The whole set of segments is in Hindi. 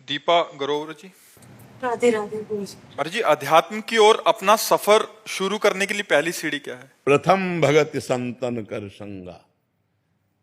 दीपा गरोवर जी। राधे राधे गुरु जी। अरे जी, अध्यात्म की ओर अपना सफर शुरू करने के लिए पहली सीढ़ी क्या है? प्रथम भगत संतन कर संगा।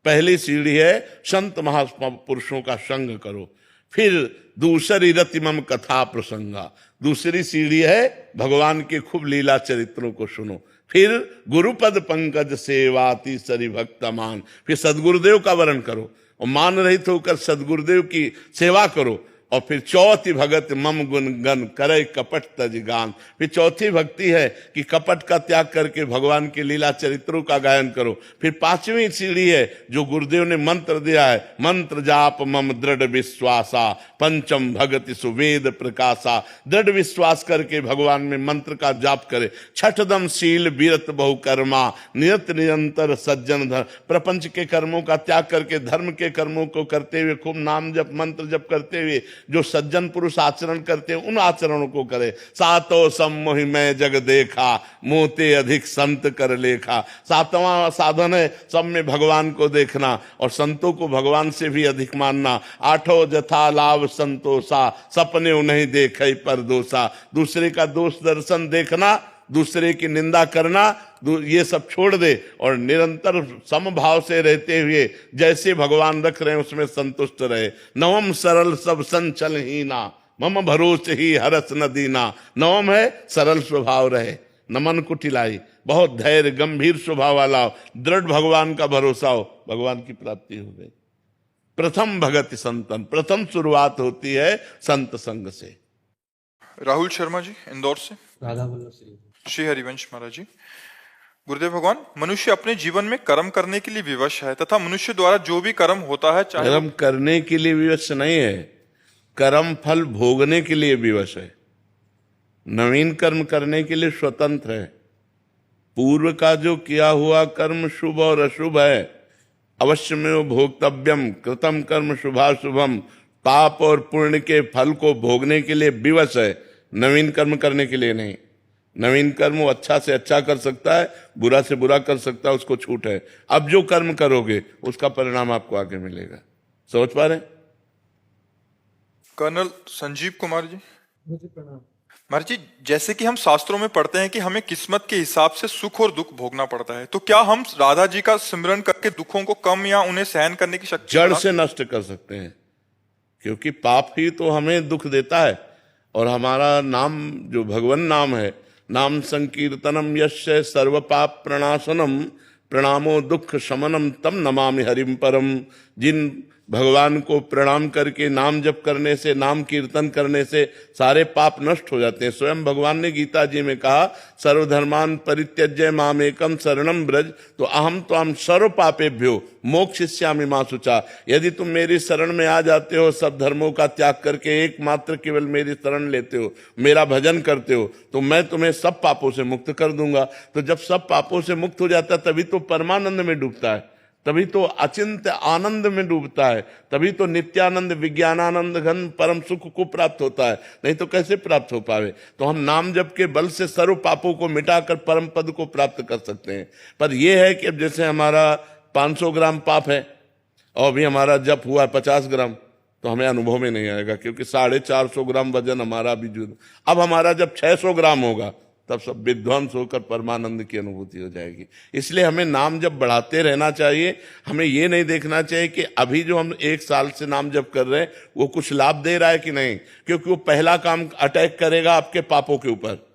पहली सीढ़ी है संत महापुरुषों का संग करो। फिर दूसरी रतिमम कथा प्रसंगा। दूसरी सीढ़ी है भगवान के खूब लीला चरित्रों को सुनो। फिर गुरुपद पंकज सेवा तीसरी भक्तमान। फिर सदगुरुदेव का वर्ण करो और मान रहित होकर सदगुरुदेव की सेवा करो। और फिर चौथी भगत मम गुण गन करे कपट तज गान। फिर चौथी भक्ति है कि कपट का त्याग करके भगवान के लीला चरित्रों का गायन करो। फिर पांचवी सीढ़ी है जो गुरुदेव ने मंत्र दिया है, मंत्र जाप मम दृढ़ विश्वासा पंचम भगति सुवेद प्रकाशा। दृढ़ विश्वास करके भगवान में मंत्र का जाप करे। छठदम शील बीरत बहुकर्मा निरत निरंतर सज्जन धर्म। प्रपंच के कर्मों का त्याग करके धर्म के कर्मों को करते हुए खूब नाम जप मंत्र जप करते हुए जो सज्जन पुरुष आचरण करते हैं उन आचरणों को करे। सातो सम्मोहि मैं जग देखा मोते अधिक संत कर लेखा। सातवां साधन है सब में भगवान को देखना और संतों को भगवान से भी अधिक मानना। आठों जथा लाभ संतोषा सपने नहीं देखे पर दोषा। दूसरे का दोष दर्शन देखना, दूसरे की निंदा करना, ये सब छोड़ दे और निरंतर समभाव से रहते हुए जैसे भगवान रख रहे हैं उसमें संतुष्ट रहे। नवम सरल सब संचल ही ना मम भरोसे ही हरस न दीना। नवम है सरल स्वभाव रहे, न मन कुटिलाई, बहुत धैर्य गंभीर स्वभाव वाला हो, दृढ़ भगवान का भरोसा हो, भगवान की प्राप्ति हो गई। प्रथम भगति संतन, प्रथम शुरुआत होती है संत संग से। राहुल शर्मा जी इंदौर से। राधा वल्लभ श्री हरिवंश महाराज जी। गुरुदेव भगवान, मनुष्य अपने जीवन में कर्म करने के लिए विवश है तथा मनुष्य द्वारा जो भी कर्म होता है चाहे कर्म करने के लिए विवश नहीं है, कर्म फल भोगने के लिए विवश है। नवीन कर्म करने के लिए स्वतंत्र है। पूर्व का जो किया हुआ कर्म शुभ और अशुभ है अवश्य में वो भोक्तव्यम। कृतम कर्म शुभाशुभम। पाप और पुण्य के फल को भोगने के लिए विवश है, नवीन कर्म करने के लिए नहीं। नवीन कर्म वो अच्छा से अच्छा कर सकता है, बुरा से बुरा कर सकता है, उसको छूट है। अब जो कर्म करोगे उसका परिणाम आपको आगे मिलेगा। समझ पा रहे? कर्नल संजीव कुमार जी। प्रणाम। महाराज जी, जैसे कि हम शास्त्रों में पढ़ते हैं कि हमें किस्मत के हिसाब से सुख और दुख भोगना पड़ता है, तो क्या हम राधा जी का सिमरन करके दुखों को कम या उन्हें सहन करने की शक्ति जड़ से नष्ट कर सकते हैं? क्योंकि पाप ही तो हमें दुख देता है। और हमारा नाम जो भगवान नाम है, नाम संकीर्तनम यस्य सर्व पाप प्रणाशनम प्रणामो दुख शमनम तम नमामि हरिम परम। जिन भगवान को प्रणाम करके नाम जप करने से, नाम कीर्तन करने से सारे पाप नष्ट हो जाते हैं। स्वयं भगवान ने गीता जी में कहा सर्वधर्मान परित्यज्य मामेकम शरणम ब्रज तो अहम त्वाम सर्व पापेभ्यो मोक्षयिष्यामि मा शुचा। यदि तुम मेरी शरण में आ जाते हो, सब धर्मों का त्याग करके एकमात्र केवल मेरी शरण लेते हो, मेरा भजन करते हो, तो मैं तुम्हें सब पापों से मुक्त कर दूंगा। तो जब सब पापों से मुक्त हो जाता है तभी तो परमानंद में डूबता है, तभी तो अचिंत्य आनंद में डूबता है, तभी तो नित्यानंद विज्ञानानंद घन परम सुख को प्राप्त होता है। नहीं तो कैसे प्राप्त हो पावे? तो हम नाम जप के बल से सर्व पापों को मिटाकर परम पद को प्राप्त कर सकते हैं। पर यह है कि अब जैसे हमारा 500 ग्राम पाप है और अभी हमारा जप हुआ है 50 ग्राम, तो हमें अनुभव में नहीं आएगा क्योंकि 450 ग्राम वजन हमारा भी जुड़। अब हमारा जब 600 ग्राम होगा तब सब विध्वंस होकर परमानंद की अनुभूति हो जाएगी। इसलिए हमें नाम जप बढ़ाते रहना चाहिए। हमें ये नहीं देखना चाहिए कि अभी जो हम 1 साल से नाम जप कर रहे हैं वो कुछ लाभ दे रहा है कि नहीं, क्योंकि वो पहला काम अटैक करेगा आपके पापों के ऊपर।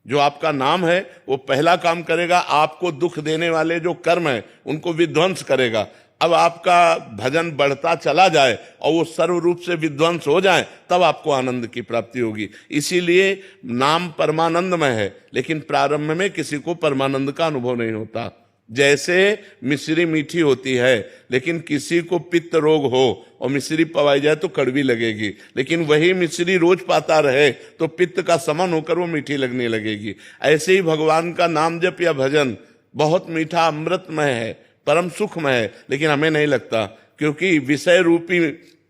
जो आपका नाम है वो पहला काम करेगा, आपको दुख देने वाले जो कर्म है उनको विध्वंस करेगा। अब आपका भजन बढ़ता चला जाए और वो सर्व रूप से विध्वंस हो जाए तब आपको आनंद की प्राप्ति होगी। इसीलिए नाम परमानंदमय है, लेकिन प्रारंभ में किसी को परमानंद का अनुभव नहीं होता। जैसे मिश्री मीठी होती है, लेकिन किसी को पित्त रोग हो और मिश्री पवाई जाए तो कड़वी लगेगी, लेकिन वही मिश्री रोज पाता रहे तो पित्त का समन होकर वो मीठी लगने लगेगी। ऐसे ही भगवान का नाम जप या भजन बहुत मीठा अमृतमय है, परम सुखमय है, लेकिन हमें नहीं लगता क्योंकि विषय रूपी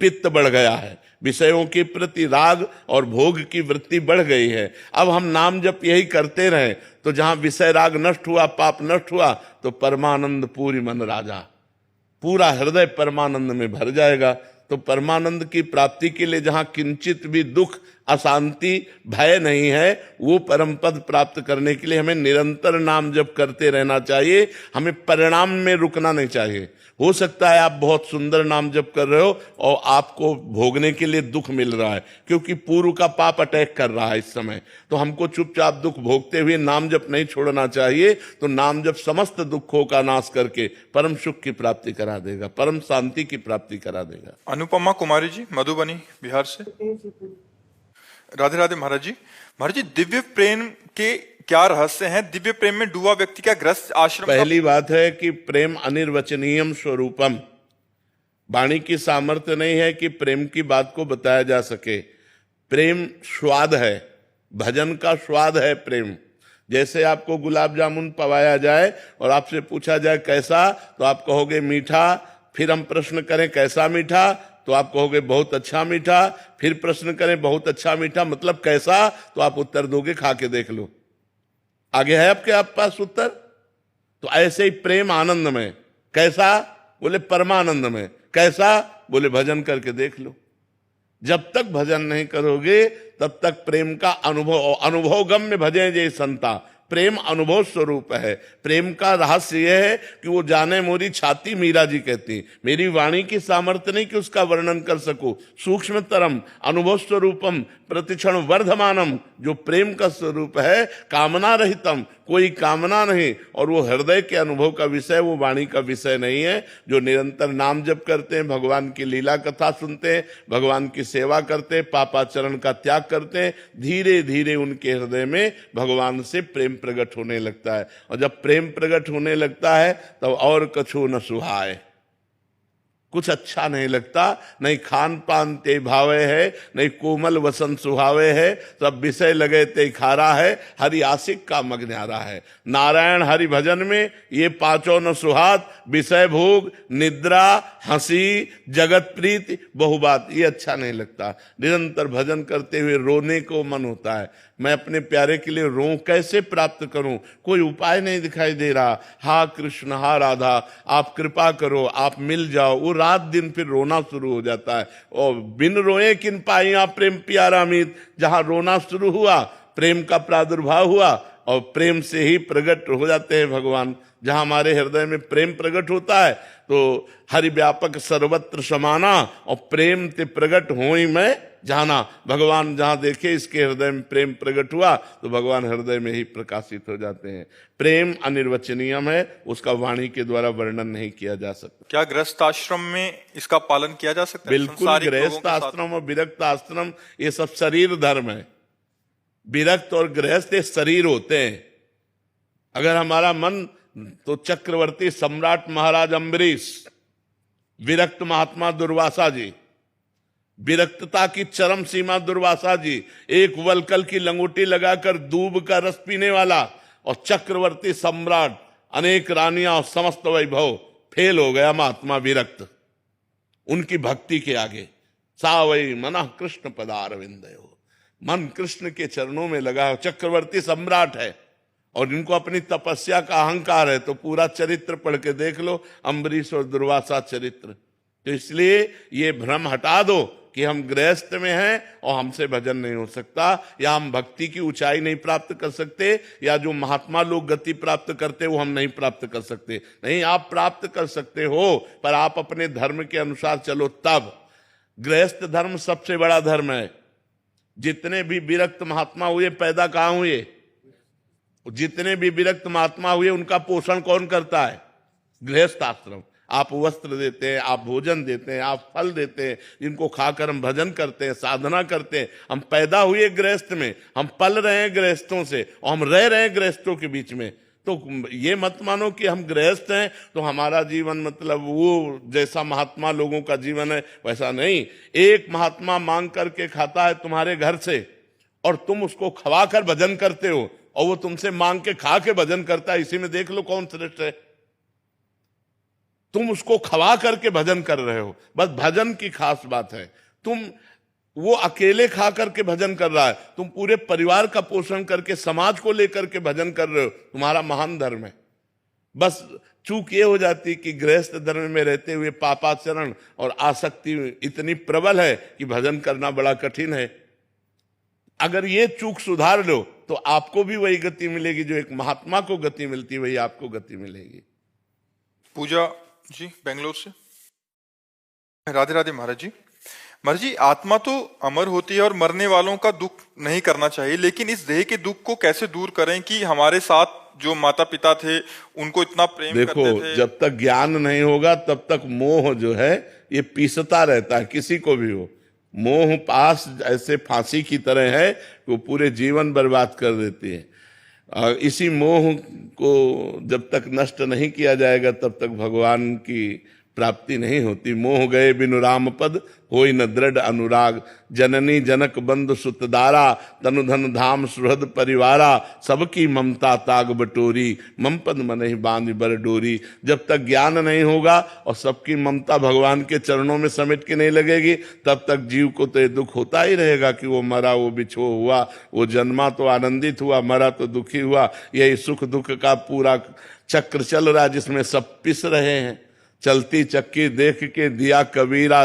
पित्त बढ़ गया है, विषयों के प्रति राग और भोग की वृत्ति बढ़ गई है। अब हम नाम जप यही करते रहें तो जहां विषय राग नष्ट हुआ, पाप नष्ट हुआ, तो परमानंद पूरी मन राजा, पूरा हृदय परमानंद में भर जाएगा। तो परमानंद की प्राप्ति के लिए जहां किंचित भी दुख, अशांति, भय नहीं है, वो परम पद प्राप्त करने के लिए हमें निरंतर नाम जप करते रहना चाहिए। हमें परिणाम में रुकना नहीं चाहिए। हो सकता है आप बहुत सुंदर नाम जप कर रहे हो और आपको भोगने के लिए दुख मिल रहा है, क्योंकि पूर्व का पाप अटैक कर रहा है इस समय। तो हमको चुपचाप दुख भोगते हुए नाम जप नहीं छोड़ना चाहिए। तो नाम जप समस्त दुखों का नाश करके परम सुख की प्राप्ति करा देगा, परम शांति की प्राप्ति करा देगा। अनुपमा कुमारी जी, मधुबनी, बिहार से। राधे राधे महाराज जी। महाराज जी, दिव्य प्रेम के क्या रहस्य हैं? दिव्य प्रेम में डूबा व्यक्ति क्या ग्रस्त आश्रम पहली बात है कि प्रेम अनिर्वचनीयम स्वरूपम। वाणी की सामर्थ्य नहीं है कि प्रेम की बात को बताया जा सके। प्रेम स्वाद है, भजन का स्वाद है प्रेम। जैसे आपको गुलाब जामुन पवाया जाए और आपसे पूछा जाए कैसा, तो आप कहोगे मीठा। फिर हम प्रश्न करें कैसा मीठा, तो आप कहोगे बहुत अच्छा मीठा। फिर प्रश्न करें बहुत अच्छा मीठा मतलब कैसा, तो आप उत्तर दोगे खा के देख लो। आगे है आपके आप पास उत्तर? तो ऐसे ही प्रेम आनंद में। कैसा? बोले परमानंद में। कैसा? बोले भजन करके देख लो। जब तक भजन नहीं करोगे तब तक प्रेम का अनुभव गम्य भजे जे संता। प्रेम अनुभव स्वरूप है। प्रेम का रहस्य यह है कि वो जाने मोरी छाती, मीरा जी कहती, मेरी वाणी की सामर्थ्य नहीं कि उसका वर्णन कर सकूं। सूक्ष्मतरम अनुभव स्वरूपम प्रतिक्षण वर्धमानम, जो प्रेम का स्वरूप है, कामना रहितम, कोई कामना नहीं, और वो हृदय के अनुभव का विषय, वो वाणी का विषय नहीं है। जो निरंतर नाम जप करते हैं, भगवान की लीला कथा सुनते हैं, भगवान की सेवा करते हैं, पापाचरण का त्याग करते हैं, धीरे धीरे उनके हृदय में भगवान से प्रेम प्रकट होने लगता है। और जब प्रेम प्रकट होने लगता है तब और कछु न सुहाए, कुछ अच्छा नहीं लगता। नहीं खान पान ते भावे है, नहीं कोमल वसन सुहावे है, सब विषय लगे ते खारा है, हरि आशिक का मग न्यारा है। नारायण हरि भजन में ये पांचों न सुहात, विषय भोग, निद्रा, हंसी, जगत प्रीति, बहुबात, ये अच्छा नहीं लगता। निरंतर भजन करते हुए रोने को मन होता है। मैं अपने प्यारे के लिए रो कैसे प्राप्त करूं? कोई उपाय नहीं दिखाई दे रहा। हा कृष्ण, हा राधा, आप कृपा करो, आप मिल जाओ। वो रात दिन फिर रोना शुरू हो जाता है। और बिन रोए किन पाइया प्रेम प्यारा मीत, जहां रोना शुरू हुआ प्रेम का प्रादुर्भाव हुआ, और प्रेम से ही प्रकट हो जाते हैं भगवान। जहां हमारे हृदय में प्रेम प्रकट होता है तो हरि व्यापक सर्वत्र समाना, और प्रेम ते प्रकट होई मैं जाना। भगवान जहां देखे इसके हृदय में प्रेम प्रकट हुआ तो भगवान हृदय में ही प्रकाशित हो जाते हैं। प्रेम अनिर्वचनीयम है, उसका वाणी के द्वारा वर्णन नहीं किया जा सकता। क्या गृहस्थ आश्रम में इसका पालन किया जा सकता है? बिल्कुल। गृहस्थ आश्रम और विरक्त आश्रम ये सब शरीर धर्म है। विरक्त और गृहस्थ ये शरीर होते हैं। अगर हमारा मन, तो चक्रवर्ती सम्राट महाराज अम्बरीश, विरक्त महात्मा दुर्वासा जी, विरक्तता की चरम सीमा दुर्वासा जी, एक वलकल की लंगोटी लगाकर दूब का रस पीने वाला, और चक्रवर्ती सम्राट, अनेक रानियां और समस्त वैभव, फेल हो गया महात्मा विरक्त उनकी भक्ति के आगे। सा वै मना कृष्ण पदारविंदयो, मन कृष्ण के चरणों में लगा। चक्रवर्ती सम्राट है और इनको अपनी तपस्या का अहंकार है। तो पूरा चरित्र पढ़ के देख लो, अम्बरीश और दुर्वासा चरित्र। तो इसलिए ये भ्रम हटा दो कि हम गृहस्थ में हैं और हमसे भजन नहीं हो सकता, या हम भक्ति की ऊंचाई नहीं प्राप्त कर सकते, या जो महात्मा लोग गति प्राप्त करते वो हम नहीं प्राप्त कर सकते। नहीं, आप प्राप्त कर सकते हो, पर आप अपने धर्म के अनुसार चलो तब। गृहस्थ धर्म सबसे बड़ा धर्म है। जितने भी विरक्त महात्मा हुए पैदा कहाँ हुए? जितने भी विरक्त महात्मा हुए उनका पोषण कौन करता है? गृहस्थ आश्रम। आप वस्त्र देते हैं, आप भोजन देते हैं, आप फल देते हैं, जिनको खाकर हम भजन करते हैं, साधना करते हैं। हम पैदा हुए गृहस्थ में, हम पल रहे हैं गृहस्थों से, और हम रह रहे हैं गृहस्थों के बीच में। तो ये मत मानो कि हम गृहस्थ हैं तो हमारा जीवन मतलब वो जैसा महात्मा लोगों का जीवन है वैसा नहीं। एक महात्मा मांग करके खाता है तुम्हारे घर से, और तुम उसको खवा कर भजन करते हो, और वो तुमसे मांग के खा के भजन करता है। इसी में देख लो कौन श्रेष्ठ है। तुम उसको खवा करके भजन कर रहे हो, बस भजन की खास बात है। वो अकेले खा करके भजन कर रहा है, तुम पूरे परिवार का पोषण करके समाज को लेकर के भजन कर रहे हो, तुम्हारा महान धर्म है। बस चूक ये हो जाती कि गृहस्थ धर्म में रहते हुए पापाचरण और आसक्ति इतनी प्रबल है कि भजन करना बड़ा कठिन है। अगर ये चूक सुधार लो तो आपको भी वही गति मिलेगी जो एक महात्मा को गति मिलती है, वही आपको गति मिलेगी। पूजा जी बेंगलोर से। राधे राधे महाराज जी। महाराज जी, आत्मा तो अमर होती है और मरने वालों का दुख नहीं करना चाहिए, लेकिन इस देह के दुख को कैसे दूर करें कि हमारे साथ जो माता पिता थे उनको इतना प्रेम देखो, करते थे। जब तक ज्ञान नहीं होगा तब तक मोह जो है ये पीसता रहता है, किसी को भी हो। मोह पास ऐसे फांसी की तरह है कि वो पूरे जीवन बर्बाद कर देती है। और इसी मोह को जब तक नष्ट नहीं किया जाएगा तब तक भगवान की प्राप्ति नहीं होती। मोह गए बिनु राम पद होई न दृढ़ अनुराग, जननी जनक बंधु सुतदारा तनु धन धाम सुहृद परिवारा, सबकी ममता ताग बटोरी मम पद मनहि बांध बर डोरी। जब तक ज्ञान नहीं होगा और सबकी ममता भगवान के चरणों में समेट के नहीं लगेगी तब तक जीव को तो ये दुख होता ही रहेगा कि वो मरा, वो बिछो हुआ, वो जन्मा तो आनंदित हुआ, मरा तो दुखी हुआ। यही सुख दुख का पूरा चक्र चल रहा है जिसमें सब पिस रहे हैं। चलती चक्की देख के दिया कबीरा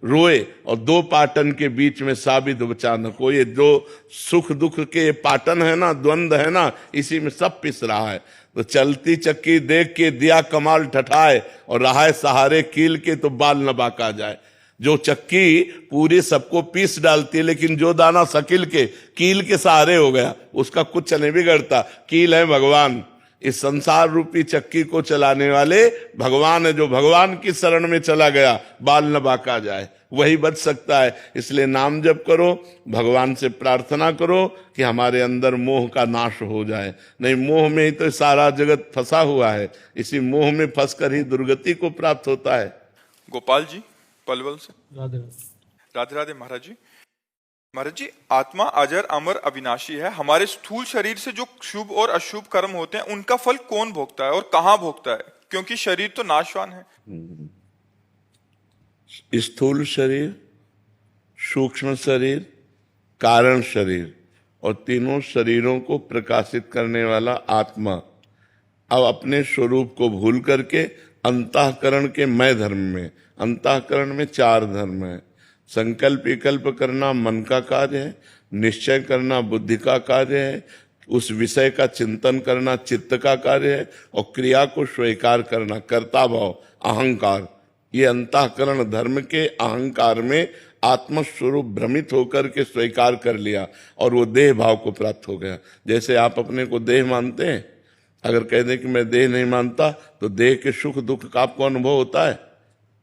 रोए और दो पाटन के बीच में साबित बचा न कोई। ये जो सुख दुख के पाटन है ना, द्वंद है ना, इसी में सब पिस रहा है। तो चलती चक्की देख के दिया कमाल ठठाए और रहा है सहारे कील के तो बाल न बाका जाए। जो चक्की पूरी सबको पीस डालती है लेकिन जो दाना सकिल के कील के सहारे हो गया उसका कुछ नहीं बिगड़ता। कील है भगवान, इस संसार रूपी चक्की को चलाने वाले भगवान है। जो भगवान की शरण में चला गया बाल न बाका जाए, वही बच सकता है। इसलिए नाम जप करो, भगवान से प्रार्थना करो कि हमारे अंदर मोह का नाश हो जाए। नहीं, मोह में ही तो सारा जगत फंसा हुआ है, इसी मोह में फंसकर ही दुर्गति को प्राप्त होता है। गोपाल जी पलवल से। राधे राधे राधे महाराज जी। महाराज जी, आत्मा अजर अमर अविनाशी है। हमारे स्थूल शरीर से जो शुभ और अशुभ कर्म होते हैं उनका फल कौन भोगता है और कहाँ भोगता है, क्योंकि शरीर तो नाशवान है। स्थूल शरीर, सूक्ष्म शरीर, कारण शरीर और तीनों शरीरों को प्रकाशित करने वाला आत्मा अब अपने स्वरूप को भूल करके अंतःकरण के मैं धर्म में, अंतःकरण में चार धर्म है। संकल्प विकल्प करना मन का कार्य है, निश्चय करना बुद्धि का कार्य है, उस विषय का चिंतन करना चित्त का कार्य है और क्रिया को स्वीकार करना कर्ता भाव अहंकार। ये अंतःकरण धर्म के अहंकार में आत्मस्वरूप भ्रमित होकर के स्वीकार कर लिया और वो देह भाव को प्राप्त हो गया। जैसे आप अपने को देह मानते हैं, अगर कह दें कि मैं देह नहीं मानता तो देह के सुख दुख का आपको अनुभव होता है।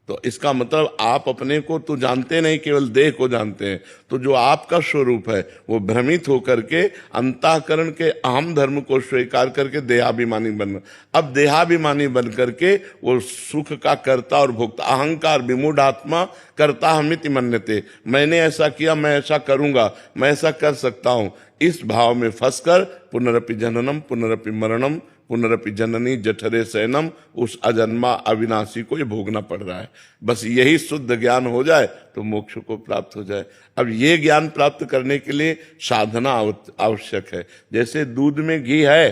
तो इसका मतलब आप अपने को तो जानते नहीं, केवल देह को जानते हैं। तो जो आपका स्वरूप है वो भ्रमित होकर के अंतःकरण के अहम धर्म को स्वीकार करके देहाभिमानी बन, अब देहाभिमानी बन करके वो सुख का कर्ता और भोक्ता, अहंकार विमूढ़ आत्मा कर्ता हमिति मन्यते, मैंने ऐसा किया, मैं ऐसा करूंगा, मैं ऐसा कर सकता हूं, इस भाव में फंसकर पुनरपि जननम पुनरपि मरणम पुनरपि जननी जठरे शयनम, उस अजन्मा अविनाशी को ये भोगना पड़ रहा है। बस यही शुद्ध ज्ञान हो जाए तो मोक्ष को प्राप्त हो जाए। अब ये ज्ञान प्राप्त करने के लिए साधना आवश्यक है। जैसे दूध में घी है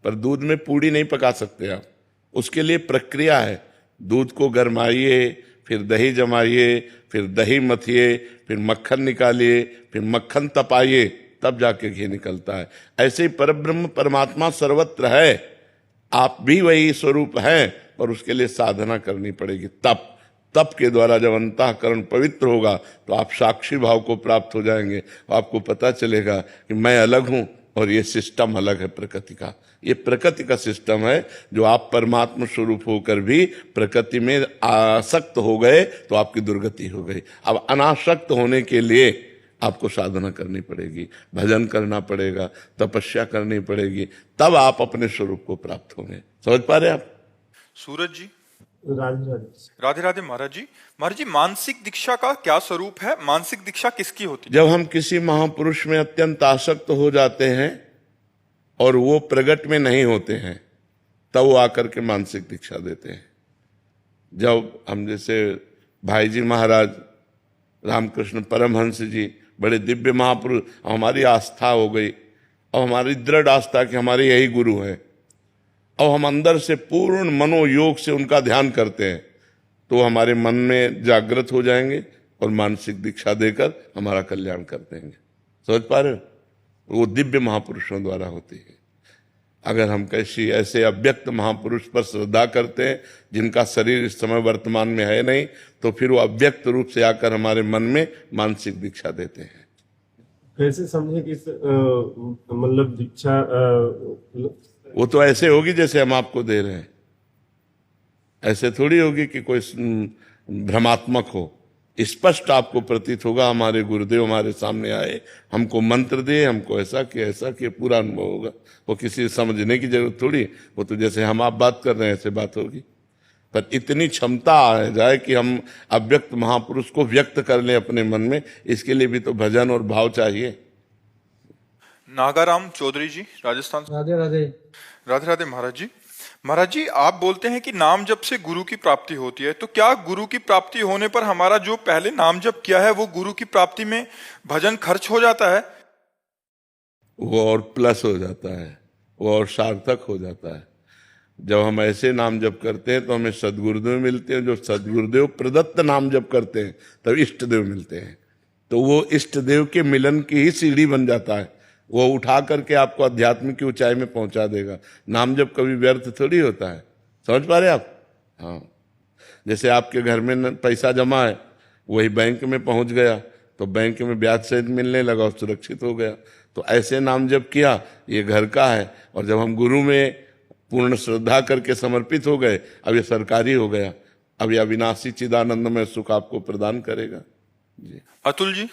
पर दूध में पूड़ी नहीं पका सकते आप, उसके लिए प्रक्रिया है। दूध को गरमाइए, फिर दही जमाइए, फिर दही मथिए, फिर मक्खन निकालिए, फिर मक्खन तपाइए, तब जाके घी निकलता है। ऐसे ही परब्रह्म परमात्मा सर्वत्र है, आप भी वही स्वरूप हैं, पर उसके लिए साधना करनी पड़ेगी। तप के द्वारा जब अंतःकरण पवित्र होगा तो आप साक्षी भाव को प्राप्त हो जाएंगे। आपको पता चलेगा कि मैं अलग हूं और ये सिस्टम अलग है प्रकृति का। ये प्रकृति का सिस्टम है, जो आप परमात्मा स्वरूप होकर भी प्रकृति में आसक्त हो गए तो आपकी दुर्गति हो गई। अब अनासक्त होने के लिए आपको साधना करनी पड़ेगी, भजन करना पड़ेगा, तपस्या करनी पड़ेगी, तब आप अपने स्वरूप को प्राप्त होंगे। समझ पा रहे आप? सूरज जी। राधे राधे राधे महाराज जी। महाराज जी, मानसिक दीक्षा का क्या स्वरूप है? मानसिक दीक्षा किसकी होती है? जब हम किसी महापुरुष में अत्यंत आसक्त हो जाते हैं और वो प्रगट में नहीं होते हैं, तब वो आकर के मानसिक दीक्षा देते हैं। जब हम जैसे भाई जी महाराज, रामकृष्ण परमहंस जी, बड़े दिव्य महापुरुष, हमारी आस्था हो गई और हमारी दृढ़ आस्था कि हमारे यही गुरु हैं, और हम अंदर से पूर्ण मनोयोग से उनका ध्यान करते हैं तो हमारे मन में जागृत हो जाएंगे और मानसिक दीक्षा देकर हमारा कल्याण कर देंगे। समझ पा रहे हो? वो दिव्य महापुरुषों द्वारा होती है। अगर हम कैसी ऐसे अव्यक्त महापुरुष पर श्रद्धा करते हैं जिनका शरीर इस समय वर्तमान में है नहीं, तो फिर वो अव्यक्त रूप से आकर हमारे मन में मानसिक दीक्षा देते हैं। कैसे समझे कि मतलब दीक्षा वो तो ऐसे होगी जैसे हम आपको दे रहे हैं, ऐसे थोड़ी होगी कि कोई भ्रमात्मक हो। स्पष्ट आपको प्रतीत होगा हमारे गुरुदेव हमारे सामने आए, हमको मंत्र दिए, हमको ऐसा किया पूरा अनुभव होगा। वो किसी समझने की जरूरत थोड़ी, वो तो जैसे हम आप बात कर रहे हैं ऐसे बात होगी। पर इतनी क्षमता आ जाए कि हम अव्यक्त महापुरुष को व्यक्त कर लें अपने मन में, इसके लिए भी तो भजन और भाव चाहिए। नागाराम चौधरी जी राजस्थान से। राधे राधे। राधे राधे महाराज जी। महाराज जी, आप बोलते हैं कि नाम जप से गुरु की प्राप्ति होती है, तो क्या गुरु की प्राप्ति होने पर हमारा जो पहले नाम जप किया है वो गुरु की प्राप्ति में भजन खर्च हो जाता है? वो और प्लस हो जाता है, वो और सार्थक हो जाता है। जब हम ऐसे नाम जप करते हैं तो हमें सदगुरुदेव मिलते हैं, जो सदगुरुदेव प्रदत्त नाम जप करते हैं तब इष्ट देव मिलते हैं। तो वो इष्ट देव के मिलन की ही सीढ़ी बन जाता है, वो उठा करके आपको अध्यात्म की ऊंचाई में पहुंचा देगा। नाम जप कभी व्यर्थ थोड़ी होता है। समझ पा रहे आप? हाँ, जैसे आपके घर में पैसा जमा है, वही बैंक में पहुंच गया तो बैंक में ब्याज सहित मिलने लगा और सुरक्षित हो गया। तो ऐसे नाम जप किया, ये घर का है, और जब हम गुरु में पूर्ण श्रद्धा करके समर्पित हो गए, अब ये सरकारी हो गया, अब ये अविनाशी चिदानंद में सुख आपको प्रदान करेगा। जी अतुल जी।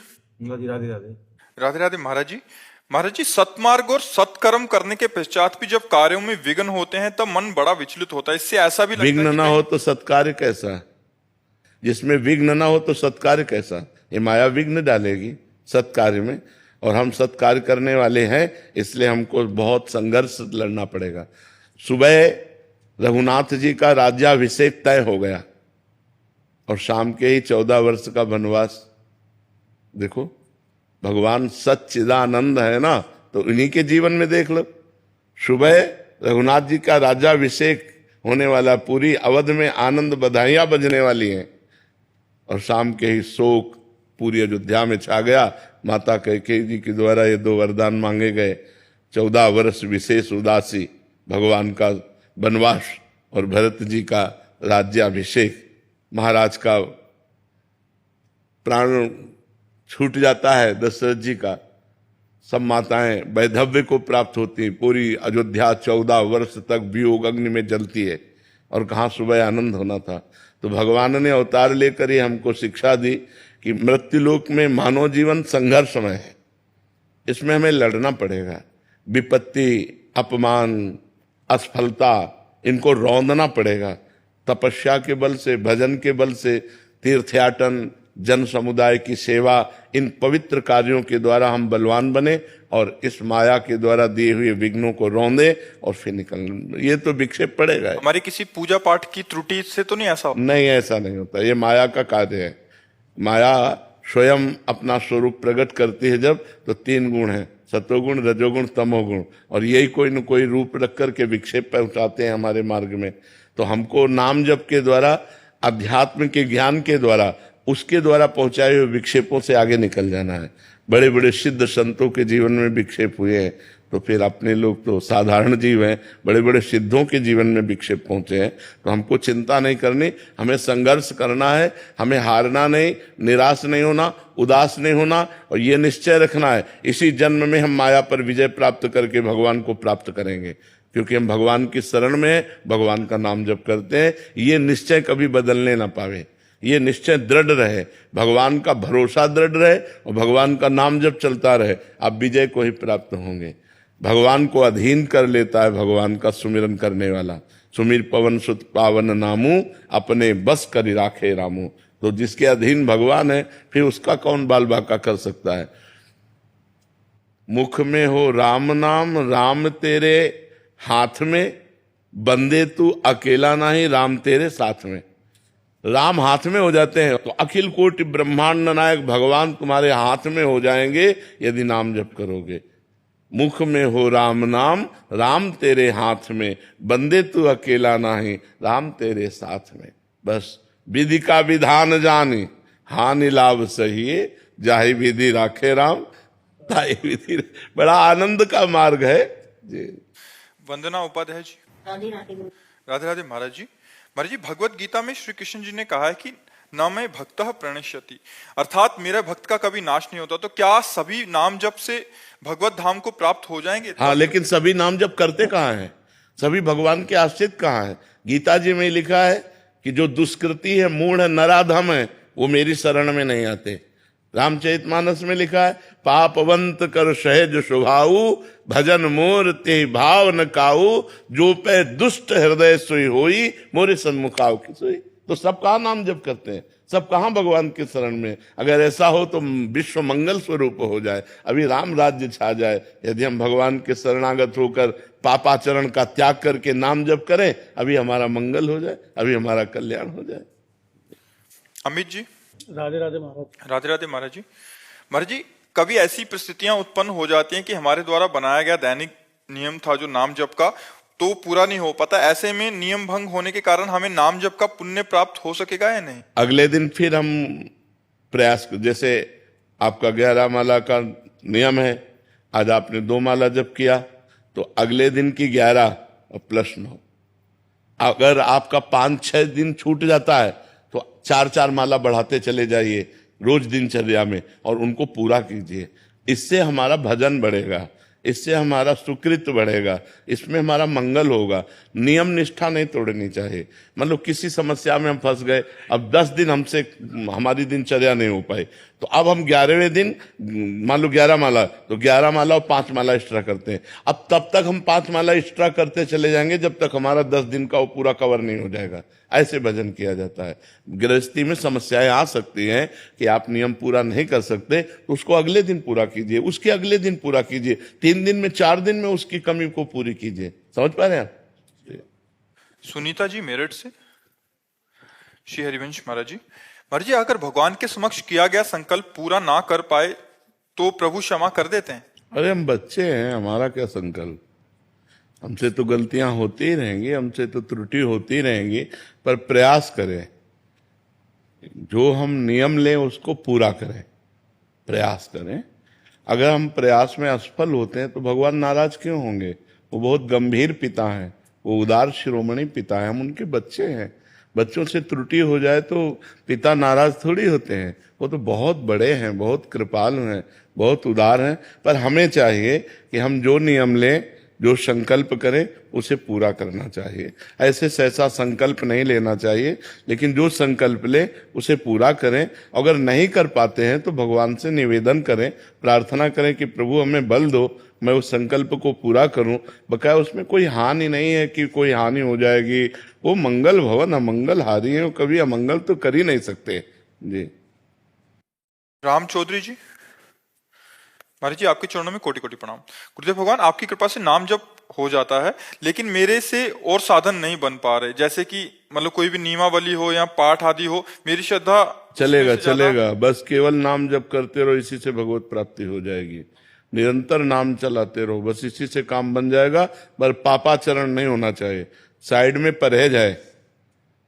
राधे राधे। राधे राधे महाराज जी। महाराज जी, सत्मार्ग और सत्कर्म करने के पश्चात भी जब कार्यों में विघ्न होते हैं तब मन बड़ा विचलित होता है। इससे ऐसा भी लगता है विघ्न ना हो तो सत्कार्य कैसा? जिसमें विघ्न ना हो तो सत्कार्य कैसा? ये माया विघ्न डालेगी सत्कार्य में, और हम सत्कार्य करने वाले हैं, इसलिए हमको बहुत संघर्ष लड़ना पड़ेगा। सुबह रघुनाथ जी का राज्याभिषेक तय हो गया और शाम के ही 14 वर्ष का वनवास। देखो, भगवान सच्चिदानंद है ना, तो इन्हीं के जीवन में देख लो। सुबह रघुनाथ जी का राज्याभिषेक होने वाला, पूरी अवध में आनंद बधाइयां बजने वाली हैं, और शाम के ही शोक पूरी अयोध्या में छा गया। माता कैकेयी जी के द्वारा ये 2 वरदान मांगे गए, 14 वर्ष विशेष उदासी, भगवान का वनवास, और भरत जी का राज्याभिषेक। महाराज का प्राण छूट जाता है, दशरथ जी का, सब माताएं वैधव्य को प्राप्त होती हैं। पूरी अयोध्या 14 वर्ष तक वियोग अग्नि में जलती है, और कहाँ सुबह आनंद होना था। तो भगवान ने अवतार लेकर ही हमको शिक्षा दी कि मृत्युलोक में मानव जीवन संघर्षमय है, इसमें हमें लड़ना पड़ेगा। विपत्ति, अपमान, असफलता, इनको रौंदना पड़ेगा। तपस्या के बल से, भजन के बल से, तीर्थयाटन, जन समुदाय की सेवा, इन पवित्र कार्यों के द्वारा हम बलवान बने और इस माया के द्वारा दिए हुए विघ्नों को रौंदे और फिर निकल। ये तो विक्षेप पड़ेगा। हमारी किसी पूजा पाठ की त्रुटि से तो नहीं ऐसा? नहीं, ऐसा नहीं होता। ये माया का कार्य है। माया स्वयं अपना स्वरूप प्रकट करती है जब, तो 3 गुण है, सतोगुण, रजोगुण, तमोगुण, और यही कोई न कोई रूप रख करके विक्षेप पहुंचाते हैं हमारे मार्ग में। तो हमको नाम जप के द्वारा, अध्यात्म के ज्ञान के द्वारा, उसके द्वारा पहुंचाए हुए विक्षेपों से आगे निकल जाना है। बड़े बड़े सिद्ध संतों के जीवन में विक्षेप हुए हैं, तो फिर अपने लोग तो साधारण जीव हैं, बड़े बड़े सिद्धों के जीवन में विक्षेप पहुंचे हैं। तो हमको चिंता नहीं करनी, हमें संघर्ष करना है, हमें हारना नहीं, निराश नहीं होना, उदास नहीं होना, और ये निश्चय रखना है इसी जन्म में हम माया पर विजय प्राप्त करके भगवान को प्राप्त करेंगे, क्योंकि हम भगवान की शरण में हैं, भगवान का नाम जप करते हैं। ये निश्चय कभी बदलने ना पावे, ये निश्चय दृढ़ रहे, भगवान का भरोसा दृढ़ रहे और भगवान का नाम जब चलता रहे, आप विजय को ही प्राप्त होंगे। भगवान को अधीन कर लेता है भगवान का सुमिरन करने वाला। सुमिर पवन सुत पावन नामू, अपने बस करि राखे रामू। तो जिसके अधीन भगवान है, फिर उसका कौन बाल बाका कर सकता है। मुख में हो राम नाम, राम तेरे हाथ में, बंदे तू अकेला नहीं, राम तेरे साथ में। राम हाथ में हो जाते हैं तो अखिल कोटि ब्रह्मांड नायक भगवान तुम्हारे हाथ में हो जाएंगे यदि नाम जप करोगे। मुख में हो राम नाम, राम तेरे हाथ में, बंदे तू अकेला नाही, राम तेरे साथ में। बस विधि का विधान जानी, हानि लाभ सही, जाहि विधि राखे राम, ताहि विधि। बड़ा आनंद का मार्ग है जी। वंदना उपाध्याय जी। राधे राधे। राधे राधे महाराज जी। महाराज जी, भगवत गीता में श्री कृष्ण जी ने कहा है कि न मैं भक्तः प्रणश्यति, अर्थात मेरा भक्त का कभी नाश नहीं होता। तो क्या सभी नाम जप से भगवत धाम को प्राप्त हो जाएंगे? हाँ, लेकिन सभी नाम जप करते कहाँ हैं? सभी भगवान के आश्रित कहाँ हैं? गीता जी में लिखा है कि जो दुष्कृति है, मूढ़ नराधम है, वो मेरी शरण में नहीं आते। रामचरितमानस में लिखा है, पापवंत कर सहज स्वभाऊ, भजन मोर ते भाव न काऊ, जो पे दुष्ट हृदय सोई होई, मोरे सन्मुखाव की सोई। तो सब कहाँ नाम जप करते हैं? सब कहाँ भगवान के शरण में? अगर ऐसा हो तो विश्व मंगल स्वरूप हो जाए, अभी राम राज्य छा जाए। यदि हम भगवान के शरणागत होकर पापाचरण का त्याग करके नाम जप करें, अभी हमारा मंगल हो जाए, अभी हमारा कल्याण हो जाए। अमित जी। राधे राधे महाराज। राधे राधे महाराज जी। महाराज जी, कभी ऐसी परिस्थितियां उत्पन्न हो जाती हैं कि हमारे द्वारा बनाया गया दैनिक नियम था जो नाम जप का, तो पूरा नहीं हो पाता। ऐसे में नियम भंग होने के कारण हमें नाम जप का पुण्य प्राप्त हो सकेगा या नहीं? अगले दिन फिर हम प्रयास, जैसे आपका 11 माला का नियम है, आज आपने 2 माला जप किया, तो अगले दिन की 11 प्लस 9। अगर आपका 5-6 दिन छूट जाता है तो 4-4 माला बढ़ाते चले जाइए रोज दिनचर्या में, और उनको पूरा कीजिए। इससे हमारा भजन बढ़ेगा, इससे हमारा सुकृत बढ़ेगा, इसमें हमारा मंगल होगा। नियम निष्ठा नहीं तोड़नी चाहिए। मतलब किसी समस्या में हम फंस गए, अब 10 दिन हमसे हमारी दिनचर्या नहीं हो पाई, तो अब हम 11वें दिन, मान लो 11 माला, तो 11 माला और 5 माला एक्स्ट्रा करते हैं। अब तब तक हम 5 माला एक्स्ट्रा करते चले जाएंगे जब तक हमारा 10 दिन का वो पूरा कवर नहीं हो जाएगा। ऐसे भजन किया जाता है। गृहस्थी में समस्याएं आ सकती हैं कि आप नियम पूरा नहीं कर सकते, तो उसको अगले दिन पूरा कीजिए, उसके अगले दिन पूरा कीजिए, 3 दिन में 4 दिन में उसकी कमी को पूरी कीजिए। समझ पा रहे हैं आप? सुनीता जी मेरठ से। श्री हरिवंश महाराज जी। महाराज जी, अगर भगवान के समक्ष किया गया संकल्प पूरा ना कर पाए तो प्रभु क्षमा कर देते हैं? अरे हम बच्चे हैं, हमारा क्या संकल्प? हमसे तो गलतियां होती ही रहेंगी, हमसे तो त्रुटि होती रहेंगी, पर प्रयास करें, जो हम नियम लें उसको पूरा करें, प्रयास करें। अगर हम प्रयास में असफल होते हैं तो भगवान नाराज क्यों होंगे? वो बहुत गंभीर पिता हैं, वो उदार शिरोमणि पिता हैं, हम उनके बच्चे हैं। बच्चों से त्रुटि हो जाए तो पिता नाराज थोड़ी होते हैं। वो तो बहुत बड़े हैं, बहुत कृपालु हैं, बहुत उदार हैं। पर हमें चाहिए कि हम जो नियम लें, जो संकल्प करें, उसे पूरा करना चाहिए। ऐसे सहसा संकल्प नहीं लेना चाहिए, लेकिन जो संकल्प ले उसे पूरा करें। अगर नहीं कर पाते हैं तो भगवान से निवेदन करें, प्रार्थना करें कि प्रभु हमें बल दो, मैं उस संकल्प को पूरा करूं। बकाया उसमें कोई हानि नहीं है कि कोई हानि हो जाएगी। वो मंगल भवन अमंगल हारी है, वो कभी अमंगल तो कर ही नहीं सकते जी। राम चौधरी जी। महाराज जी, आपके चरणों में कोटि कोटि प्रणाम। गुरुदेव भगवान, आपकी कृपा से नाम जप हो जाता है, लेकिन मेरे से और साधन नहीं बन पा रहे। जैसे कि मतलब कोई भी नियमावली हो या पाठ आदि हो, मेरी श्रद्धा चलेगा, बस केवल नाम जप करते रहो, इसी से भगवत प्राप्ति हो जाएगी। निरंतर नाम चलाते रहो, बस इसी से काम बन जाएगा। पर पापाचरण नहीं होना चाहिए। साइड में परहेज है,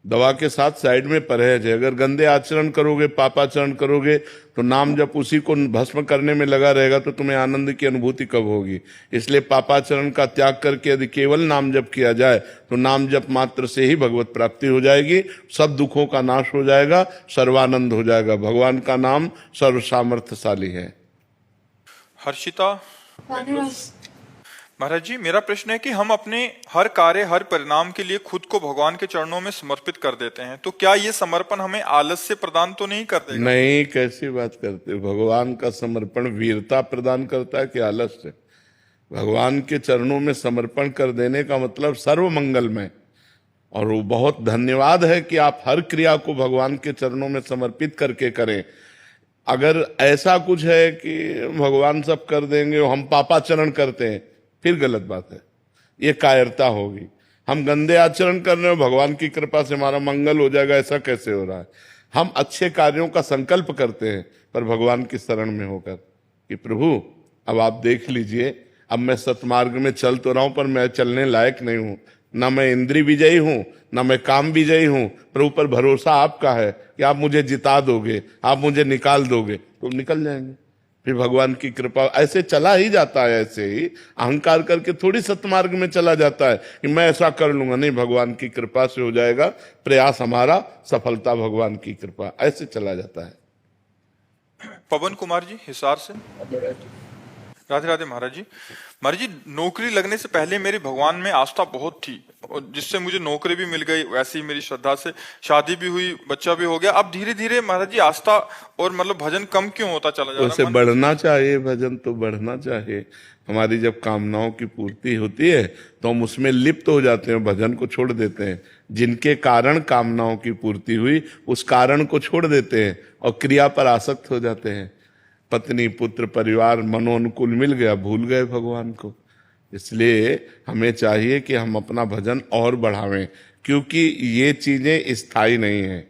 दवा के साथ साइड में परहेज है। अगर गंदे आचरण करोगे, पापाचरण करोगे, तो नाम जब उसी को भस्म करने में लगा रहेगा तो तुम्हें आनंद की अनुभूति कब होगी? इसलिए पापाचरण का त्याग करके यदि केवल नाम जप किया जाए तो नाम जप मात्र से ही भगवत प्राप्ति हो जाएगी, सब दुखों का नाश हो जाएगा, सर्वानंद हो जाएगा। भगवान का नाम सर्व सामर्थ्यशाली है। हर्षिता। महाराज जी, मेरा प्रश्न है कि हम अपने हर कार्य, हर परिणाम के लिए खुद को भगवान के चरणों में समर्पित कर देते हैं, तो क्या ये समर्पण हमें आलस्य प्रदान तो नहीं कर देगा? नहीं, कैसी बात करते हो? भगवान का समर्पण वीरता प्रदान करता है कि आलस्य? भगवान के चरणों में समर्पण कर देने का मतलब सर्व मंगलमय। और वो बहुत धन्यवाद है कि आप हर क्रिया को भगवान के चरणों में समर्पित करके करें। अगर ऐसा कुछ है कि भगवान सब कर देंगे और हम पापाचरण करते हैं, फिर गलत बात है, ये कायरता होगी। हम गंदे आचरण कर रहे हो, भगवान की कृपा से हमारा मंगल हो जाएगा, ऐसा कैसे हो रहा है? हम अच्छे कार्यों का संकल्प करते हैं, पर भगवान की शरण में होकर कि प्रभु अब आप देख लीजिए, अब मैं सतमार्ग में चल तो रहा हूं, पर मैं चलने लायक नहीं हूं, ना मैं इंद्रिय विजयी हूं, ना मैं काम विजयी हूं। प्रभु पर भरोसा आपका है कि आप मुझे जिता दोगे, आप मुझे निकाल दोगे, तो निकल जाएंगे। फिर भगवान की कृपा, ऐसे चला ही जाता है। ऐसे ही अहंकार करके थोड़ी सतमार्ग में चला जाता है कि मैं ऐसा कर लूंगा, नहीं, भगवान की कृपा से हो जाएगा, प्रयास हमारा, सफलता भगवान की कृपा, ऐसे चला जाता है। पवन कुमार जी हिसार से। राधे राधे महाराज जी। महाराज जी, नौकरी लगने से पहले मेरी भगवान में आस्था बहुत थी, और जिससे मुझे नौकरी भी मिल गई, वैसे ही मेरी श्रद्धा से शादी भी हुई, बच्चा भी हो गया। अब धीरे धीरे महाराज जी आस्था और मतलब भजन कम क्यों होता चला जा रहा है? उसे बढ़ना चाहिए, भजन तो बढ़ना चाहिए। हमारी जब कामनाओं की पूर्ति होती है तो हम उसमें लिप्त हो जाते हैं, भजन को छोड़ देते हैं। जिनके कारण कामनाओं की पूर्ति हुई, उस कारण को छोड़ देते हैं और क्रिया पर आसक्त हो जाते हैं। पत्नी, पुत्र, परिवार मनोनुकूल मिल गया, भूल गए भगवान को। इसलिए हमें चाहिए कि हम अपना भजन और बढ़ावें, क्योंकि ये चीजें स्थायी नहीं है,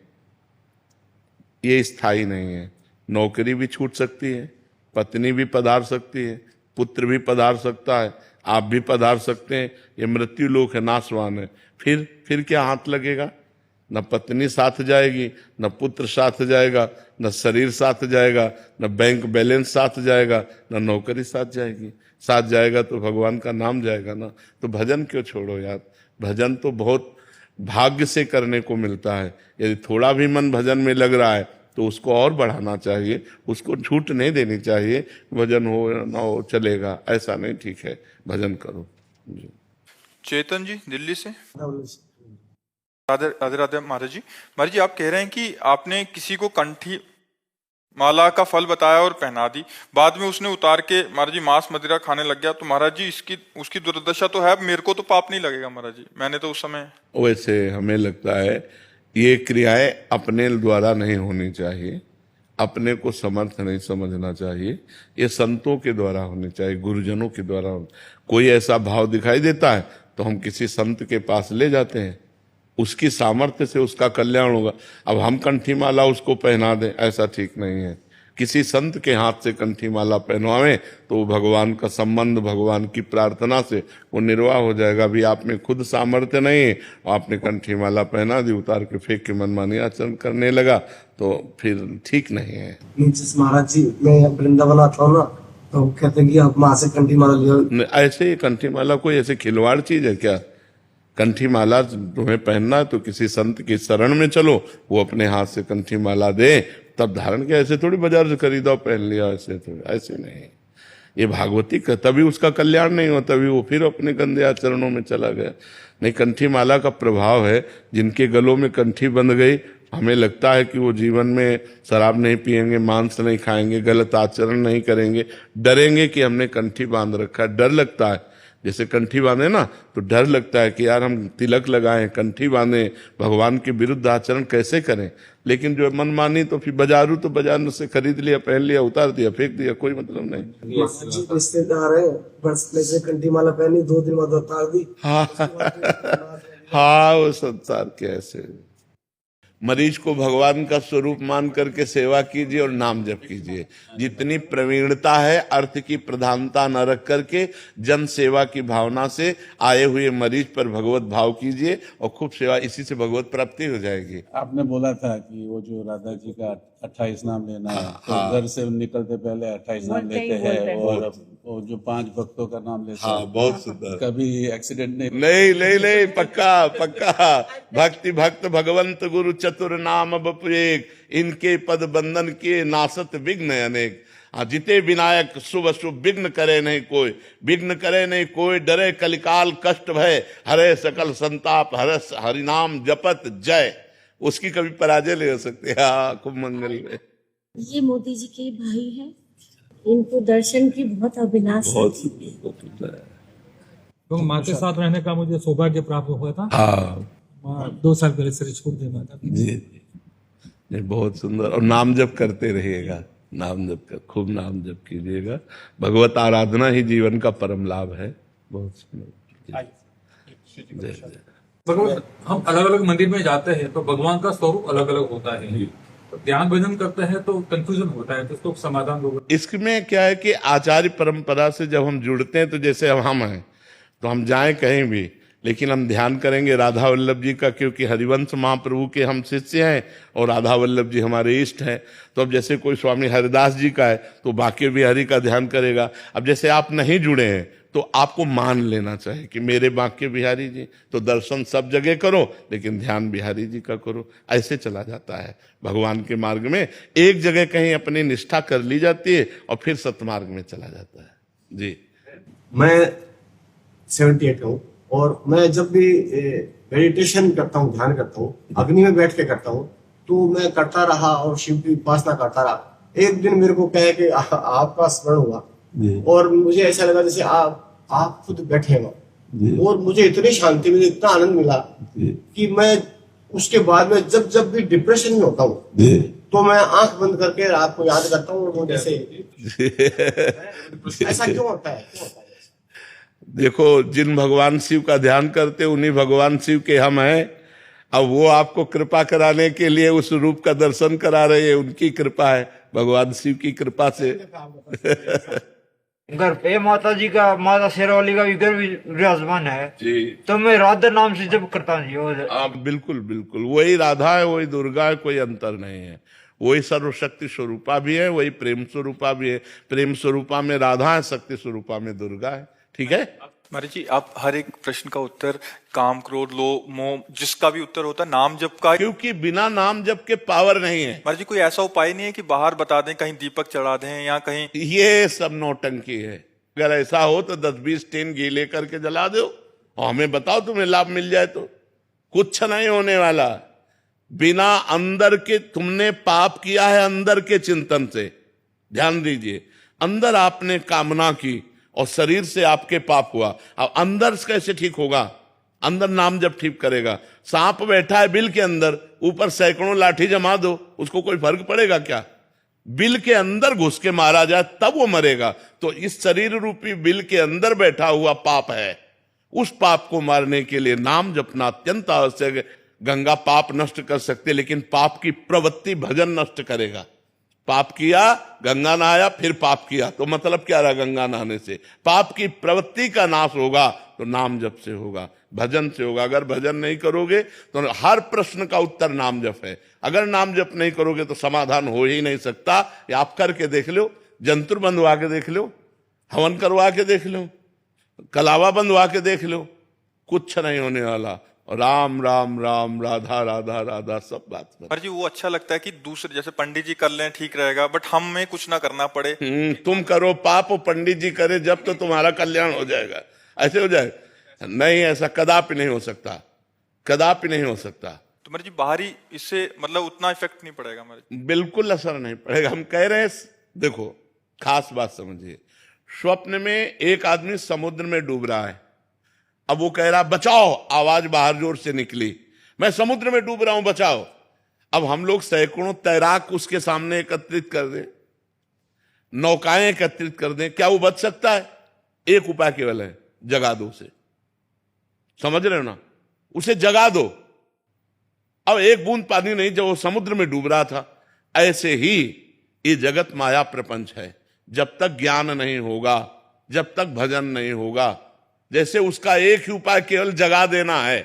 ये स्थायी नहीं है। नौकरी भी छूट सकती है, पत्नी भी पधार सकती है, पुत्र भी पधार सकता है, आप भी पधार सकते हैं। ये मृत्यु लोक है, नाशवान है। फिर क्या हाथ लगेगा? न पत्नी साथ जाएगी, न पुत्र साथ जाएगा, न शरीर साथ जाएगा, न बैंक बैलेंस साथ जाएगा, न नौकरी साथ जाएगी। साथ जाएगा तो भगवान का नाम जाएगा ना। तो भजन क्यों छोड़ो यार? भजन तो बहुत भाग्य से करने को मिलता है। यदि थोड़ा भी मन भजन में लग रहा है तो उसको और बढ़ाना चाहिए, उसको छूट नहीं देनी चाहिए। भजन हो ना हो चलेगा, ऐसा नहीं, ठीक है, भजन करो जी। चेतन जी दिल्ली से। राधे राधे राधे महाराज जी। महाराज जी, आप कह रहे हैं कि आपने किसी को कंठी माला का फल बताया और पहना दी, बाद में उसने उतार के महाराज जी मांस मदिरा खाने लग गया, तो महाराज जी उसकी दुर्दशा तो है, मेरे को तो पाप नहीं लगेगा महाराज जी, मैंने तो उस समय। वैसे हमें लगता है ये क्रियाएं अपने द्वारा नहीं होनी चाहिए, अपने को समर्थ नहीं समझना चाहिए, ये संतों के द्वारा होनी चाहिए, गुरुजनों के द्वारा। कोई ऐसा भाव दिखाई देता है तो हम किसी संत के पास ले जाते हैं, उसकी सामर्थ्य से उसका कल्याण होगा। अब हम कंठी माला उसको पहना दें, ऐसा ठीक नहीं है। किसी संत के हाथ से कंठी माला पहनवाएं तो भगवान का संबंध, भगवान की प्रार्थना से वो निर्वाह हो जाएगा। अभी आप में खुद सामर्थ्य नहीं है, आपने कंठी माला पहना दी, उतार के फेंक के मनमानी आचरण करने लगा, तो फिर ठीक नहीं है। महाराज जी, मैं वृंदावन आता हूँ ना, तो कहते हैं कि आप वहां से कंठी माला ले। ऐसे कंठी माला कोई ऐसे खिलवाड़ चीज है क्या? कंठी माला तुम्हें पहनना तो किसी संत की शरण में चलो, वो अपने हाथ से कंठी माला दे, तब धारण किया। ऐसे थोड़ी बाजार से खरीदा पहन लिया, ऐसे तो ऐसे नहीं। ये भागवती का तभी उसका कल्याण नहीं हुआ, तभी वो फिर अपने गंदे आचरणों में चला गया। नहीं, कंठी माला का प्रभाव है, जिनके गलों में कंठी बंध गई, हमें लगता है कि वो जीवन में शराब नहीं पिएंगे, मांस नहीं खाएंगे, गलत आचरण नहीं करेंगे, डरेंगे कि हमने कंठी बांध रखा है, डर लगता है। जैसे कंठी बांधे ना तो डर लगता है कि यार हम तिलक लगाएं, कंठी बांधें, भगवान के विरुद्ध आचरण कैसे करें। लेकिन जो मनमानी, तो फिर बाजारू तो बाजार से खरीद लिया, पहन लिया, उतार दिया, फेंक दिया, कोई मतलब नहीं। रिश्तेदार है, बरसले से कंठी माला पहनी, 2 दिन बाद उतार दी। हाँ, वो संसार के ऐसे। मरीज को भगवान का स्वरूप मान करके सेवा कीजिए और नाम जप कीजिए। जितनी प्रवीणता है, अर्थ की प्रधानता न रख करके जन सेवा की भावना से आए हुए मरीज पर भगवत भाव कीजिए और खूब सेवा, इसी से भगवत प्राप्ति हो जाएगी। आपने बोला था कि वो जो राधा जी का 28 नाम लेना है, तो घर से निकलते पहले 28 नाम लेते हैं, और वो जो 5 भक्तों का नाम लेते हैं। बहुत सुंदर। कभी एक्सीडेंट नहीं, पक्का। भक्ति भक्त भगवंत गुरु चतुर नाम बपु एक, इनके पद बंधन के नासत विघ्न अनेक। जिते विनायक शुभ शुभ विघ्न करे नहीं कोई, विघ्न करे नहीं कोई, डरे कलिकाल कष्ट भय, हरे सकल संताप, हरि नाम जपत जय। उसकी कभी पराजय नहीं हो सकती। हाँ, खूब मंगल में। ये मोदी जी के भाई हैं, इनको दर्शन की बहुत अभिलाषा बहुत थी। सुंदर। तो माँ के साथ रहने का मुझे सौभाग्य प्राप्त हुआ था। हाँ, माँ 2 साल पहले शरीर छोड़ दी माता। जी, बहुत सुंदर। और नाम जप करते रहिएगा, नाम जप कर, खूब नाम जप कीजिएगा। भगवत आराधना ही जीवन का परम लाभ है। बहुत सुंदर। जय जय। भगवान, हम अलग अलग मंदिर में जाते हैं तो भगवान का स्वरूप अलग अलग होता है। ध्यान भजन करते हैं तो कंफ्यूजन होता है, तो उसको समाधान होगा। इसमें क्या है कि आचार्य परंपरा से जब हम जुड़ते हैं, तो जैसे अब हम हैं, तो हम जाएं कहीं भी, लेकिन हम ध्यान करेंगे राधा वल्लभ जी का, क्योंकि हरिवंश महाप्रभु के हम शिष्य हैं और राधा वल्लभ जी हमारे इष्ट हैं। तो अब जैसे कोई स्वामी हरिदास जी का है तो बाकी बिहारी का ध्यान करेगा। अब जैसे आप नहीं जुड़े हैं तो आपको मान लेना चाहिए कि मेरे बांके बिहारी जी, तो दर्शन सब जगह करो लेकिन ध्यान बिहारी जी का करो। ऐसे चला जाता है भगवान के मार्ग में, एक जगह कहीं अपनी निष्ठा कर ली जाती है और फिर सतमार्ग में चला जाता है। जी, मैं 78 का हूँ और मैं जब भी मेडिटेशन करता हूँ, ध्यान करता हूँ, अग्नि में बैठ के करता हूँ, तो मैं करता रहा और शिव की उपासना करता रहा। एक दिन मेरे को कहे कि आपका स्मरण हुआ और मुझे ऐसा लगा जैसे आप खुद बैठे हो और मुझे इतनी शांति मिली, इतना आनंद मिला कि मैं उसके बाद में जब भी डिप्रेशन में होता हूँ तो मैं आंख बंद करके रात को याद करता हूँ। वो जैसे ऐसा क्यों होता है, क्यों होता है? देखो, जिन भगवान शिव का ध्यान करते उन्हीं भगवान शिव के हम हैं। अब वो आपको कृपा कराने के लिए उस रूप का दर्शन करा रहे हैं, उनकी कृपा है, भगवान शिव की कृपा से। घर पे माता जी का, माता शेरावाली का भी घर भी विराजमान है जी। तो मैं राधा नाम से जब करता हूँ। आप बिल्कुल बिल्कुल वही राधा है, वही दुर्गा है, कोई अंतर नहीं है। वही सर्वशक्ति स्वरूपा भी है, वही प्रेम स्वरूपा भी है। प्रेम स्वरूपा में राधा है, शक्ति स्वरूपा में दुर्गा है। ठीक है महाराज जी, आप हर एक प्रश्न का उत्तर काम, क्रोध, लोभ, मोह, जिसका भी उत्तर होता है नाम जप का। क्योंकि बिना नाम जप के पावर नहीं है। महाराज जी, कोई ऐसा उपाय नहीं है कि बाहर बता दें, कहीं दीपक चढ़ा दें या कहीं? ये सब नौटंकी है। अगर ऐसा हो तो 10-20 टीन घी लेकर के जला दो और हमें बताओ तुम्हें लाभ मिल जाए तो। कुछ नहीं होने वाला। बिना अंदर के, तुमने पाप किया है अंदर के चिंतन से, ध्यान दीजिए। अंदर आपने कामना की और शरीर से आपके पाप हुआ। अब अंदर से कैसे ठीक होगा? अंदर नाम जब ठीक करेगा। सांप बैठा है बिल के अंदर, ऊपर सैकड़ों लाठी जमा दो, उसको कोई फर्क पड़ेगा क्या? बिल के अंदर घुस के मारा जाए तब वो मरेगा। तो इस शरीर रूपी बिल के अंदर बैठा हुआ पाप है, उस पाप को मारने के लिए नाम जपना अत्यंत आवश्यक है। गंगा पाप नष्ट कर सकते, लेकिन पाप की प्रवृत्ति भजन नष्ट करेगा। पाप किया, गंगा नहाया, फिर पाप किया, तो मतलब क्या रहा गंगा नहाने से? पाप की प्रवृत्ति का नाश होगा तो नाम जप से होगा, भजन से होगा। अगर भजन नहीं करोगे तो हर प्रश्न का उत्तर नाम जप है। अगर नाम जप नहीं करोगे तो समाधान हो ही नहीं सकता। ये आप करके देख लो, जंतुर बंधवा के देख लो, हवन करवा के देख लो, कलावा बंधवा के देख लो, कुछ नहीं होने वाला। राम राम राम, राधा राधा राधा, सब बात में। महाराज जी, वो अच्छा लगता है कि दूसरे जैसे पंडित जी कर लें, ठीक रहेगा, बट हमें कुछ ना करना पड़े। तुम करो पाप और पंडित जी करे जब, तो तुम्हारा कल्याण हो जाएगा। ऐसे हो जाएगा? नहीं, ऐसा कदापि नहीं हो सकता, कदापि नहीं हो सकता। तो महाराज जी, बाहरी इससे मतलब उतना इफेक्ट नहीं पड़ेगा महाराज? बिल्कुल असर नहीं पड़ेगा। हम कह रहे हैं, देखो खास बात समझिए। स्वप्न में एक आदमी समुद्र में डूब रहा है। अब वो कह रहा बचाओ, आवाज बाहर जोर से निकली, मैं समुद्र में डूब रहा हूं, बचाओ। अब हम लोग सैकड़ों तैराक उसके सामने एकत्रित कर दें, नौकाएं एकत्रित कर दें, क्या वो बच सकता है? एक उपाय केवल है, जगा दो उसे। समझ रहे हो ना? उसे जगा दो। अब एक बूंद पानी नहीं, जब वो समुद्र में डूब रहा था। ऐसे ही ये जगत माया प्रपंच है। जब तक ज्ञान नहीं होगा, जब तक भजन नहीं होगा, जैसे उसका एक ही उपाय केवल जगा देना है।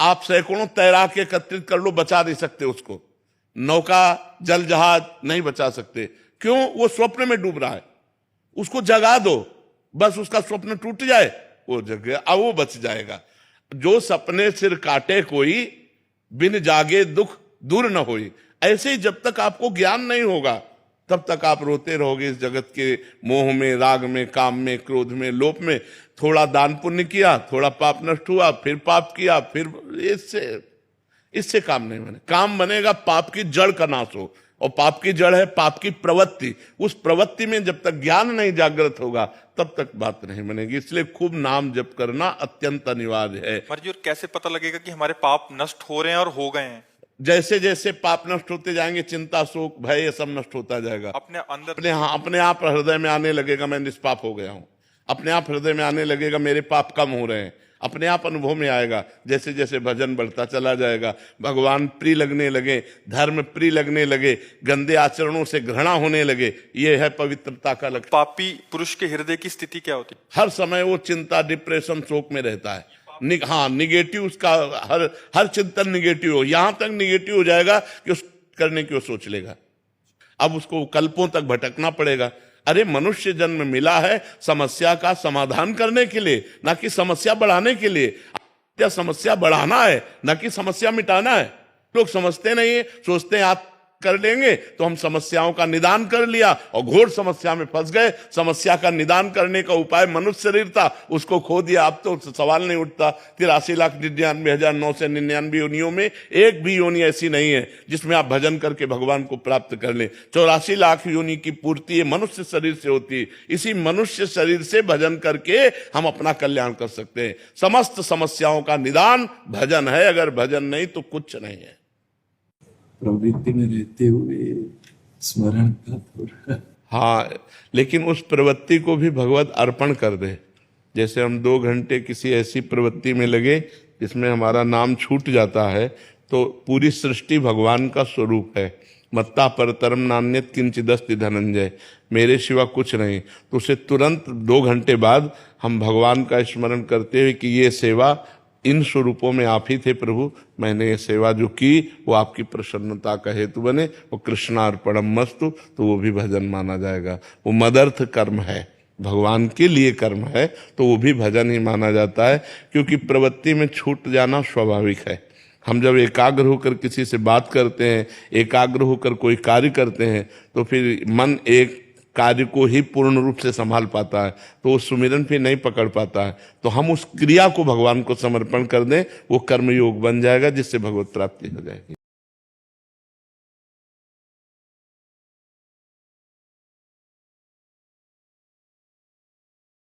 आप सैकड़ों तैराक एकत्रित कर लो, बचा नहीं सकते उसको। नौका, जल जहाज नहीं बचा सकते। क्यों? वो स्वप्न में डूब रहा है। उसको जगा दो, बस उसका स्वप्न टूट जाए, वो जग गया, अब वो बच जाएगा। जो सपने सिर काटे कोई, बिन जागे दुख दूर न होई। ऐसे ही जब तक आपको ज्ञान नहीं होगा तब तक आप रोते रहोगे इस जगत के मोह में, राग में, काम में, क्रोध में, लोभ में। थोड़ा दान पुण्य किया, थोड़ा पाप नष्ट हुआ, फिर पाप किया, फिर इससे काम नहीं बने। काम बनेगा पाप की जड़ का नाश हो, और पाप की जड़ है पाप की प्रवृत्ति। उस प्रवृत्ति में जब तक ज्ञान नहीं जागृत होगा तब तक बात नहीं बनेगी। इसलिए खूब नाम जप करना अत्यंत अनिवार्य है। महाराज जी, और कैसे पता लगेगा कि हमारे पाप नष्ट हो रहे हैं और हो गए हैं? जैसे जैसे पाप नष्ट होते जाएंगे, चिंता, शोक, भय, ये सब नष्ट होता जाएगा। अपने अंदर अपने आप हृदय में आने लगेगा मैं निष्पाप हो गया हूं। अपने आप हृदय में आने लगेगा मेरे पाप कम हो रहे हैं। अपने आप अनुभव में आएगा। जैसे जैसे भजन बढ़ता चला जाएगा, भगवान प्रिय लगने लगे, धर्म प्रिय लगने लगे, गंदे आचरणों से घृणा होने लगे, ये है पवित्रता का लक्षण। पापी पुरुष के हृदय की स्थिति क्या होती है? हर समय वो चिंता, डिप्रेशन, शोक में रहता है। हाँ, निगेटिव, उसका हर चिंतन निगेटिव हो, यहां तक निगेटिव हो जाएगा कि उस करने की वो सोच लेगा। अब उसको कल्पों तक भटकना पड़ेगा। अरे मनुष्य जन्म मिला है समस्या का समाधान करने के लिए, ना कि समस्या बढ़ाने के लिए। क्या समस्या बढ़ाना है, ना कि समस्या मिटाना है। लोग समझते नहीं है, सोचते हैं आप कर लेंगे तो हम समस्याओं का निदान कर लिया, और घोर समस्या में फंस गए। समस्या का निदान करने का उपाय मनुष्य शरीर था, उसको खो दिया। अब तो सवाल नहीं उठता। 83,99,999 योनियों में एक भी योनि ऐसी नहीं है जिसमें आप भजन करके भगवान को प्राप्त कर लें। 84 लाख योनि की पूर्ति ये मनुष्य शरीर से होती है। इसी मनुष्य शरीर से भजन करके हम अपना कल्याण कर सकते हैं। समस्त समस्याओं का निदान भजन है, अगर भजन नहीं तो कुछ नहीं है। प्रवृत्ति में रहते हुए स्मरण का थोड़ा, हाँ, लेकिन उस प्रवृत्ति को भी भगवत अर्पण कर दे। जैसे हम 2 घंटे किसी ऐसी प्रवृत्ति में लगे जिसमें हमारा नाम छूट जाता है, तो पूरी सृष्टि भगवान का स्वरूप है। मत्ता परतरम नान्यत किंचिदस्ति धनंजय, मेरे सिवा कुछ नहीं। तो उसे तुरंत 2 घंटे बाद हम भगवान का स्मरण करते हुए कि ये सेवा इन स्वरूपों में आप ही थे प्रभु, मैंने ये सेवा जो की वो आपकी प्रसन्नता का हेतु बने, वो कृष्णार्पणम मस्तु, तो वो भी भजन माना जाएगा। वो मदर्थ कर्म है, भगवान के लिए कर्म है, तो वो भी भजन ही माना जाता है। क्योंकि प्रवृत्ति में छूट जाना स्वाभाविक है। हम जब एकाग्र होकर किसी से बात करते हैं, एकाग्र होकर कोई कार्य करते हैं, तो फिर मन एक कार्य को ही पूर्ण रूप से संभाल पाता है, तो वो सुमिरन फिर नहीं पकड़ पाता है। तो हम उस क्रिया को भगवान को समर्पण कर दें, वो कर्म योग बन जाएगा, जिससे भगवत प्राप्ति हो जाएगी।